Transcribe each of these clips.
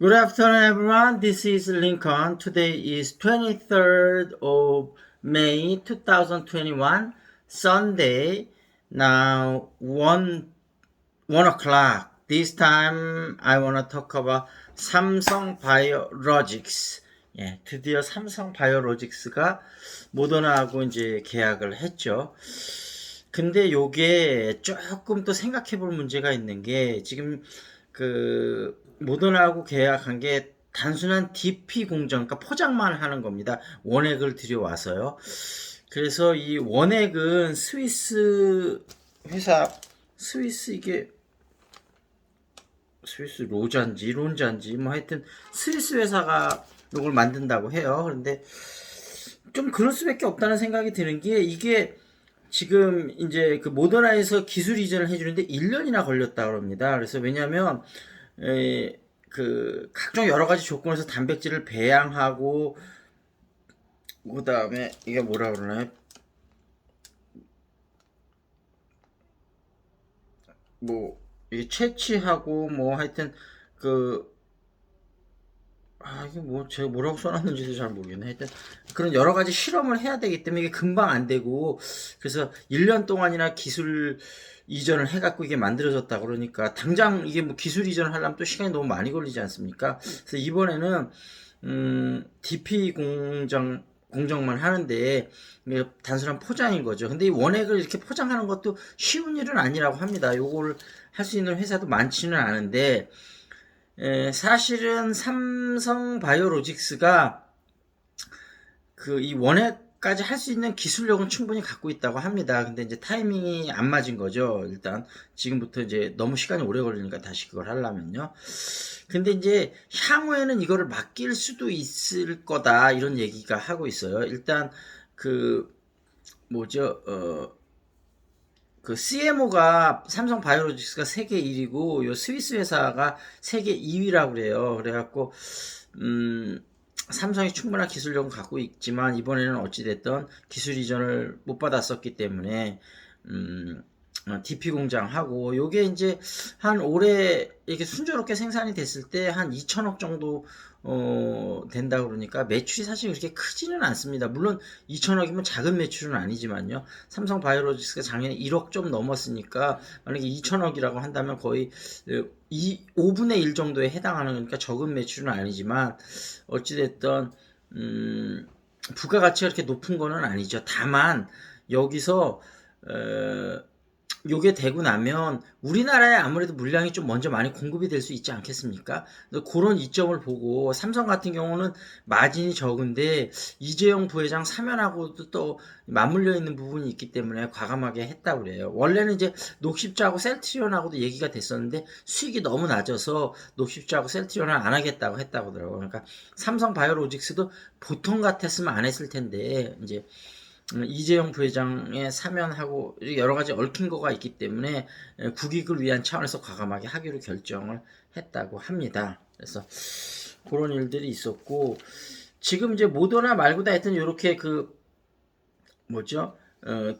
Good afternoon, everyone. This is Lincoln. Today is 23rd of May 2021, Sunday. Now, 1 o'clock. This time, I want to talk about 삼성 바이오로직스. 예, 드디어 삼성 바이오로직스가 모더나하고 이제 계약을 했죠. 근데 요게 조금 또 생각해 볼 문제가 있는 게 지금 모더나하고 계약한 게 단순한 DP 공정, 그러니까 포장만 하는 겁니다. 원액을 들여와서요. 그래서 이 원액은 스위스 회사, 스위스 로잔지, 론잔지, 뭐 하여튼 스위스 회사가 이걸 만든다고 해요. 그런데 좀 그럴 수밖에 없다는 생각이 드는 게 이게 지금 이제 모더나에서 기술 이전을 해주는데 1년이나 걸렸다 그럽니다. 그래서 왜냐면 각종 여러 가지 조건에서 단백질을 배양하고 그 다음에 이게 뭐라 그러나요? 뭐 이게 채취하고 뭐 하여튼 이게 뭐 제가 뭐라고 써놨는지도 잘 모르겠네. 하여튼 그런 여러 가지 실험을 해야 되기 때문에 이게 금방 안 되고, 그래서 1년 동안이나 기술 이전을 해갖고 이게 만들어졌다 그러니까 당장 이게 뭐 기술 이전을 하려면 또 시간이 너무 많이 걸리지 않습니까? 그래서 이번에는 DP 공정만 하는데 단순한 포장인 거죠. 근데 이 원액을 이렇게 포장하는 것도 쉬운 일은 아니라고 합니다. 요걸 할 수 있는 회사도 많지는 않은데, 사실은 삼성 바이오로직스가 이 원액까지 할 수 있는 기술력은 충분히 갖고 있다고 합니다. 근데 이제 타이밍이 안 맞은 거죠. 일단 지금부터 이제 너무 시간이 오래 걸리니까 다시 그걸 하려면요. 근데 이제 향후에는 이거를 맡길 수도 있을 거다 이런 얘기가 하고 있어요. 일단 뭐죠? CMO가 삼성 바이오로직스가 세계 1위고 요 스위스 회사가 세계 2위라고 그래요. 그래갖고 삼성이 충분한 기술력은 갖고 있지만 이번에는 어찌됐든 기술 이전을 못 받았었기 때문에 DP 공장하고 요게 이제 한 올해 이렇게 순조롭게 생산이 됐을 때 한 2천억 정도 된다 그러니까 매출이 사실 그렇게 크지는 않습니다. 물론 2천억이면 작은 매출은 아니지만요. 삼성 바이오로직스가 작년에 1억 좀 넘었으니까 만약에 2천억이라고 한다면 거의 5분의 1 정도에 해당하는 거니까 적은 매출은 아니지만 어찌됐든 부가가치가 그렇게 높은 거는 아니죠. 다만 여기서 요게 되고 나면 우리나라에 아무래도 물량이 좀 먼저 많이 공급이 될 수 있지 않겠습니까? 그런 이점을 보고 삼성 같은 경우는 마진이 적은데 이재용 부회장 사면하고도 또 맞물려 있는 부분이 있기 때문에 과감하게 했다고 그래요. 원래는 이제 녹십자하고 셀트리온하고도 얘기가 됐었는데 수익이 너무 낮아서 녹십자하고 셀트리온을 안 하겠다고 했다고 하더라고요. 그러니까 삼성 바이오로직스도 보통 같았으면 안 했을 텐데 이제 이재용 부회장의 사면하고 여러 가지 얽힌 거가 있기 때문에 국익을 위한 차원에서 과감하게 하기로 결정을 했다고 합니다. 그래서 그런 일들이 있었고 지금 이제 모더나 말고 다 하여튼 이렇게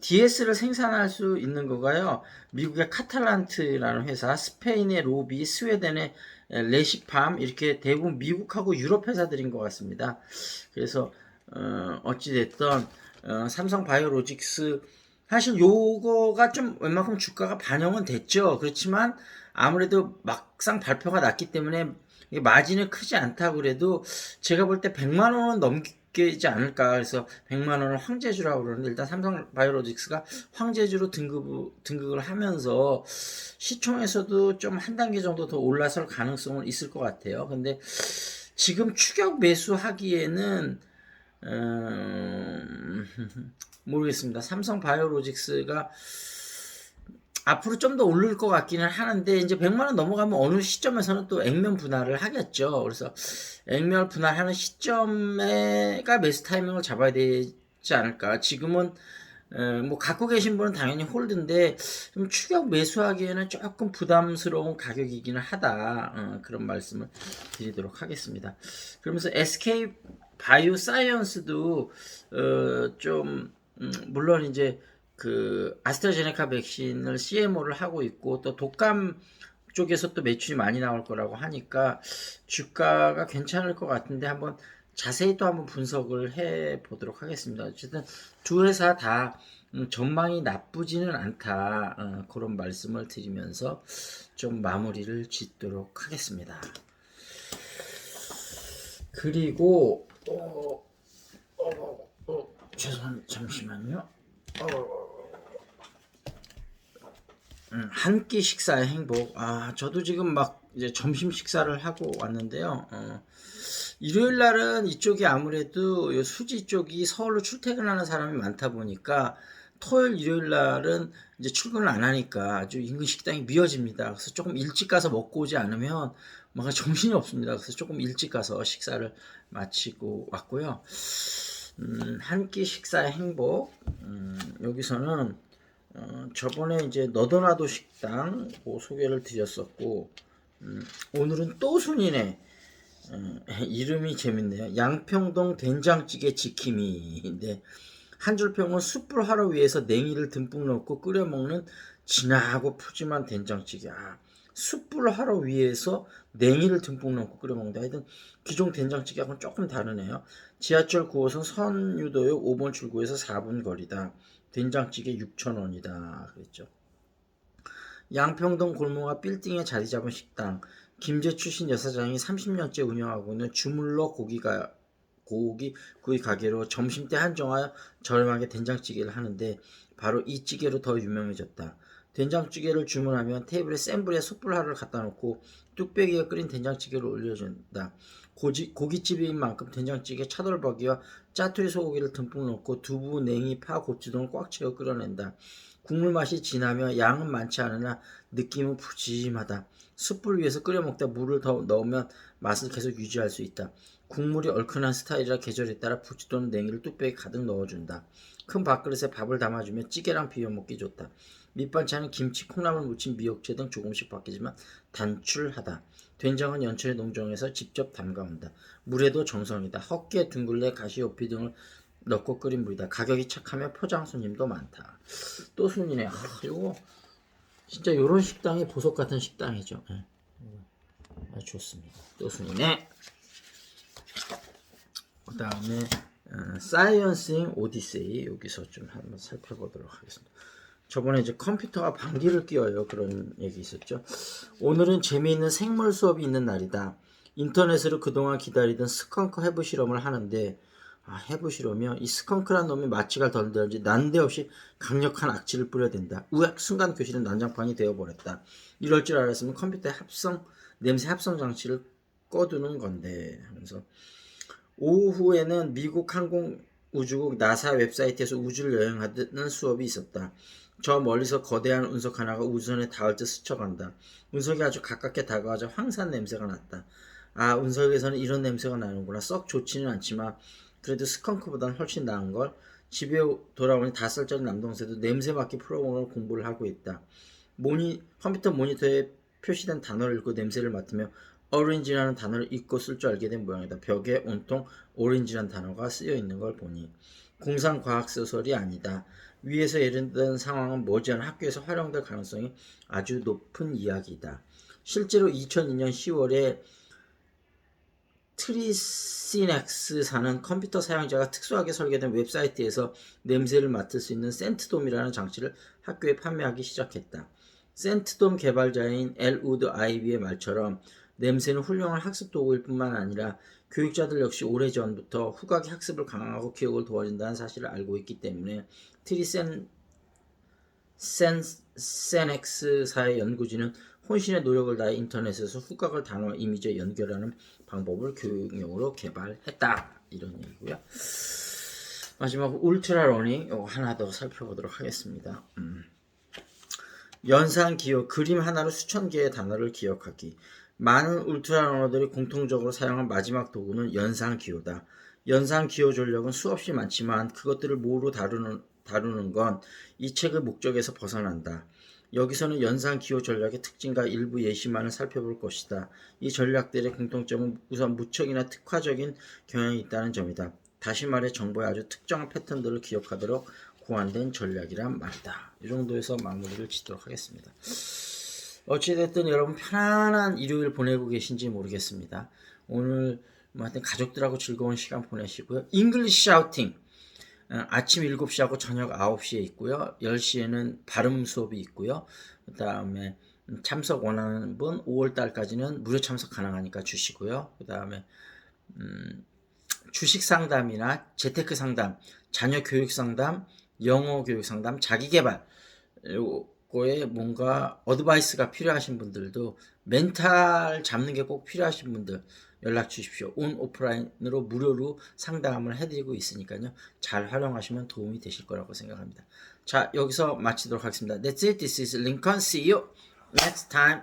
DS를 생산할 수 있는 거가요. 미국의 카탈란트라는 회사, 스페인의 로비, 스웨덴의 레시팜 이렇게 대부분 미국하고 유럽 회사들인 것 같습니다. 그래서 어찌됐든 삼성 바이오로직스 사실 요거가 좀 웬만큼 주가가 반영은 됐죠. 그렇지만 아무래도 막상 발표가 났기 때문에 마진은 크지 않다고 그래도 제가 볼 때 100만 원은 넘기지 않을까. 그래서 100만 원을 황제주라고 그러는데 일단 삼성 바이오로직스가 황제주로 등극을 하면서 시총에서도 좀 한 단계 정도 더 올라설 가능성은 있을 것 같아요. 근데 지금 추격 매수하기에는 모르겠습니다. 삼성 바이오로직스가 앞으로 좀 더 오를 것 같기는 하는데 이제 100만원 넘어가면 어느 시점에서는 또 액면 분할을 하겠죠. 그래서 액면 분할하는 시점에가 매수 타이밍을 잡아야 되지 않을까. 지금은 뭐 갖고 계신 분은 당연히 홀드인데 좀 추격 매수하기에는 조금 부담스러운 가격이기는 하다. 그런 말씀을 드리도록 하겠습니다. 그러면서 SK 바이오사이언스도 좀 물론 이제 아스트라제네카 백신을 CMO를 하고 있고 또 독감 쪽에서 또 매출이 많이 나올 거라고 하니까 주가가 괜찮을 것 같은데 한번 자세히 또 한번 분석을 해 보도록 하겠습니다. 어쨌든 두 회사 다 전망이 나쁘지는 않다. 그런 말씀을 드리면서 좀 마무리를 짓도록 하겠습니다. 그리고 잠시만요. 한 끼 식사의 행복. 저도 지금 막 이제 점심 식사를 하고 왔는데요. 일요일 날은 이쪽이 아무래도 수지 쪽이 서울로 출퇴근하는 사람이 많다 보니까 토요일, 일요일 날은 이제 출근을 안 하니까 아주 인근 식당이 미어집니다. 그래서 조금 일찍 가서 먹고 오지 않으면 뭔가 정신이 없습니다. 그래서 조금 일찍 가서 식사를 마치고 왔고요. 한 끼 식사의 행복. 여기서는 저번에 이제 너도나도 식당 소개를 드렸었고, 오늘은 또순이네. 이름이 재밌네요. 양평동 된장찌개 지킴이인데 한 줄 평은 숯불 화로 위에서 냉이를 듬뿍 넣고 끓여 먹는 진하고 푸짐한 된장찌개. 숯불 화로 위에서 냉이를 듬뿍 넣고 끓여 먹는다. 하여튼 기존 된장찌개하고는 조금 다르네요. 지하철 9호선 선유도역 5번 출구에서 4분 거리다. 된장찌개 6,000원이다. 그랬죠. 양평동 골목앞 빌딩에 자리 잡은 식당. 김제 출신 여사장이 30년째 운영하고 있는 주물러 구이 가게로 점심때 한정하여 저렴하게 된장찌개를 하는데 바로 이 찌개로 더 유명해졌다. 된장찌개를 주문하면 테이블에 센 불에 숯불화를 갖다 놓고 뚝배기에 끓인 된장찌개를 올려준다. 고깃집인 만큼 된장찌개 차돌박이와 짜투리 소고기를 듬뿍 넣고 두부, 냉이, 파, 고추 등을 꽉 채워 끓여낸다. 국물 맛이 진하며 양은 많지 않으나 느낌은 푸짐하다. 숯불 위에서 끓여 먹다 물을 더 넣으면 맛을 계속 유지할 수 있다. 국물이 얼큰한 스타일이라 계절에 따라 부추 또는 냉이를 뚝배기 가득 넣어준다. 큰 밥그릇에 밥을 담아주면 찌개랑 비벼 먹기 좋다. 밑반찬은 김치, 콩나물 무침, 미역채 등 조금씩 바뀌지만 단출하다. 된장은 연천의 농장에서 직접 담가온다. 물에도 정성이다. 헛개, 둥글레, 가시오피 등을 넣고 끓인 물이다. 가격이 착하며 포장 손님도 많다. 또 순이네. 이거 진짜 요런 식당이 보석 같은 식당이죠. 좋습니다. 또 순이네. 그 다음에 사이언싱 오디세이 여기서 좀 한번 살펴보도록 하겠습니다. 저번에 이제 컴퓨터가 방귀를 뀌어요. 그런 얘기 있었죠. 오늘은 재미있는 생물 수업이 있는 날이다. 인터넷으로 그동안 기다리던 스컹크 해부 실험을 하는데 해부 실험이요. 이 스컹크란 놈이 마취가 덜 되는지 난데없이 강력한 악취를 뿌려댄다. 우악 순간 교실은 난장판이 되어버렸다. 이럴 줄 알았으면 컴퓨터에 냄새 합성 장치를 꺼두는 건데 하면서 오후에는 미국 항공우주국 나사 웹사이트에서 우주를 여행하는 수업이 있었다. 저 멀리서 거대한 운석 하나가 우주선에 닿을 듯 스쳐간다. 운석이 아주 가깝게 다가가자 황산 냄새가 났다. 운석에서는 이런 냄새가 나는구나. 썩 좋지는 않지만 그래도 스컹크보다는 훨씬 나은걸. 집에 돌아오니 5살짜리 남동생도 냄새 맡기 프로그램을 공부를 하고 있다. 컴퓨터 모니터에 표시된 단어를 읽고 냄새를 맡으며 오렌지라는 단어를 읽고 쓸 줄 알게 된 모양이다. 벽에 온통 오렌지라는 단어가 쓰여 있는 걸 보니 공상과학소설이 아니다. 위에서 예를 든 상황은 머지않아 학교에서 활용될 가능성이 아주 높은 이야기다. 실제로 2002년 10월에 트리시넥스사는 컴퓨터 사용자가 특수하게 설계된 웹사이트에서 냄새를 맡을 수 있는 센트돔이라는 장치를 학교에 판매하기 시작했다. 센트돔 개발자인 엘우드 아이비의 말처럼 냄새는 훌륭한 학습 도구일 뿐만 아니라 교육자들 역시 오래전부터 후각의 학습을 강화하고 기억을 도와준다는 사실을 알고 있기 때문에 트리세넥스사의 연구진은 혼신의 노력을 다해 인터넷에서 후각을 단어와 이미지에 연결하는 방법을 교육용으로 개발했다. 이런 얘기고요. 마지막 울트라 러닝 하나 더 살펴보도록 하겠습니다. 연상 기억, 그림 하나로 수천 개의 단어를 기억하기. 많은 울트라 러너들이 공통적으로 사용한 마지막 도구는 연상 기호다. 연상 기호 전력은 수없이 많지만 그것들을 모두 다루는 건 이 책의 목적에서 벗어난다. 여기서는 연상 기호 전략의 특징과 일부 예시만을 살펴볼 것이다. 이 전략들의 공통점은 우선 무척이나 특화적인 경향이 있다는 점이다. 다시 말해 정보의 아주 특정한 패턴들을 기억하도록 고안된 전략이란 말이다. 이 정도에서 마무리를 짓도록 하겠습니다. 어찌됐든 여러분 편안한 일요일 보내고 계신지 모르겠습니다. 오늘 뭐 하여튼 가족들하고 즐거운 시간 보내시고요. 잉글리시 샤우팅 아침 7시하고 저녁 9시에 있고요. 10시에는 발음 수업이 있고요. 그 다음에 참석 원하는 분 5월달까지는 무료 참석 가능하니까 주시고요. 그 다음에 주식 상담이나 재테크 상담, 자녀 교육 상담, 영어 교육 상담, 자기개발 요거에 뭔가 어드바이스가 필요하신 분들도 멘탈 잡는 게 꼭 필요하신 분들 연락 주십시오. 온 오프라인으로 무료로 상담을 해드리고 있으니까요. 잘 활용하시면 도움이 되실 거라고 생각합니다. 자, 여기서 마치도록 하겠습니다. That's it. This is Lincoln. See you next time.